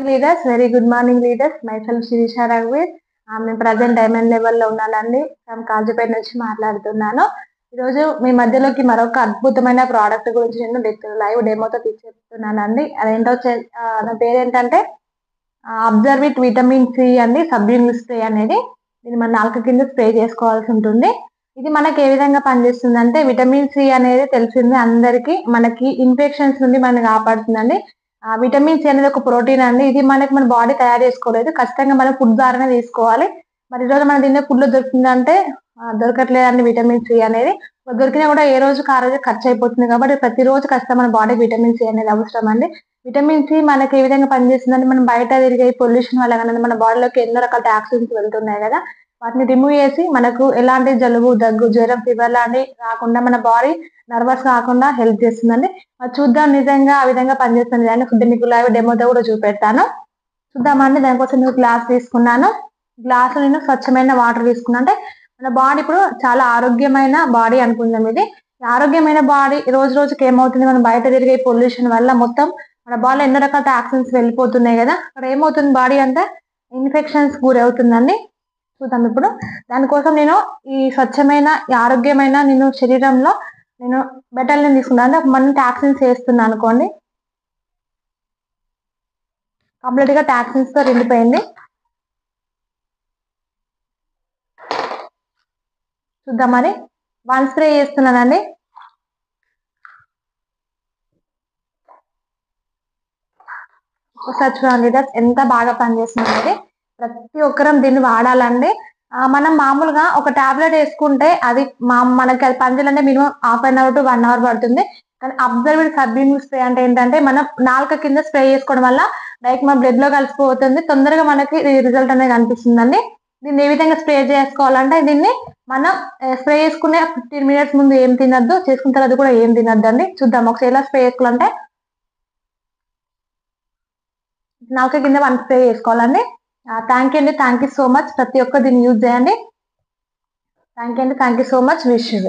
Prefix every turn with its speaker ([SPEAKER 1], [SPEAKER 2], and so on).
[SPEAKER 1] Leaders very good morning leaders. Myself Sirisha రఘువీర్. నేను present diamond లెవెల్లో ఉన్నానండి. ఫ్రమ్ కాజీపేట నుంచి మాట్లాడుతున్నాను. ఈరోజు మీ మధ్యలోకి మరొక అద్భుతమైన ప్రోడక్ట్ గురించి నేను లైవ్ డెమోతో తీసుకెళ్తున్నానండి. అదేంటో నా పేరేంటంటే అబ్జర్విట్ విటమిన్ సి అండి, సబ్యూనిల్ స్ప్రే అనేది. ఇది మన నాలుక కింద స్ప్రే చేసుకోవాల్సి ఉంటుంది. ఇది మనకి ఏ విధంగా పనిచేస్తుంది అంటే, విటమిన్ సి అనేది తెలిసింది అందరికీ, మనకి ఇన్ఫెక్షన్స్ నుండి మనని కాపాడుతుందండి. విటమిన్ సి అనేది ఒక ప్రోటీన్ అండి. ఇది మన బాడీ తయారు చేసుకోలేదు, ఖచ్చితంగా మనం ఫుడ్ ద్వారానే తీసుకోవాలి. మరి ఈరోజు మన తినే ఫుడ్ లో దొరుకుతుందంటే దొరకట్లేదండి విటమిన్ సి అనేది. దొరికినా కూడా ఏ రోజుకి ఆ రోజు ఖర్చు అయిపోతుంది, కాబట్టి ప్రతిరోజు ఖచ్చితంగా మన బాడీకి విటమిన్ సి అనేది అవసరం అండి. విటమిన్ సి మనకి ఏ విధంగా పనిచేస్తుందంటే, మనం బయట తిరిగే పొల్యూషన్ వల్ల కానీ మన బాడీలోకి ఎన్నో రకాల టాక్సిన్స్ వెళ్తున్నాయి కదా, వాటిని రిమూవ్ చేసి మనకు ఎలాంటి జలుబు, దగ్గు, జ్వరం, ఫీవర్ లాంటివి రాకుండా మన బాడీ నర్వస్ కాకుండా హెల్ప్ చేస్తుందండి. చూద్దాం నిజంగా ఆ విధంగా పనిచేస్తుంది అని ఫుడ్ మీకు లైవ్ డెమోతో కూడా చూపెడతాను. చూద్దామండి. దానికోసం నేను గ్లాస్ తీసుకున్నాను. గ్లాస్ నేను స్వచ్ఛమైన వాటర్ తీసుకున్నా. అంటే మన బాడీ ఇప్పుడు చాలా ఆరోగ్యమైన బాడీ అనుకుందాం. ఇది ఆరోగ్యమైన బాడీ రోజు రోజుకి ఏమవుతుంది, మనం బయట తిరిగే పొల్యూషన్ వల్ల మొత్తం మన బాడీలో ఎన్నో రకాల టాక్సిన్స్ వెళ్ళిపోతున్నాయి కదా, అక్కడ ఏమవుతుంది, బాడీ అంతా ఇన్ఫెక్షన్స్ గురి అవుతుందండి. చూద్దాం ఇప్పుడు. దానికోసం నేను ఈ స్వచ్ఛమైన ఆరోగ్యమైన నేను శరీరంలో నేను బెటల్ని తీసుకున్నాను. అంటే మనం టాక్సిన్స్ వేస్తున్నాను అనుకోండి, కంప్లీట్ గా టాక్సిన్స్ తో నిండిపోయింది. చూద్దాం మరి. 1 స్ప్రే చేస్తున్నానండి. ఒకసారి చూడండి ఎంత బాగా పనిచేస్తుంది అనేది. ప్రతి ఒక్కరం దీన్ని వాడాలండి. మనం మామూలుగా ఒక టాబ్లెట్ వేసుకుంటే అది మనకి అది పనిచేయాలంటే minimum ½ an hour to 1 hour పడుతుంది. కానీ అబ్జర్వ్డ్ సబ్యూనిల్ స్ప్రే అంటే ఏంటంటే, మనం నాలుక కింద స్ప్రే చేసుకోవడం వల్ల డైరెక్ట్ మన బ్లడ్ లో కలిసిపోతుంది, తొందరగా మనకి రిజల్ట్ అనేది కనిపిస్తుందండి. దీన్ని ఏ విధంగా స్ప్రే చేసుకోవాలంటే, దీన్ని మనం స్ప్రే చేసుకునే 15 minutes ముందు ఏం తినద్దు, చేసుకున్న తర్వాత కూడా ఏం తినద్దు అండి. చూద్దాం ఒకసారి ఎలా స్ప్రే చేసుకోవాలంటే, నాలుక కింద 1 స్ప్రే చేసుకోవాలండి. థ్యాంక్ యూ అండి, థ్యాంక్ యూ సో మచ్. ప్రతి ఒక్కరు దీన్ని యూజ్ చేయండి. థ్యాంక్ యూ అండి, thank you so much. Wish you.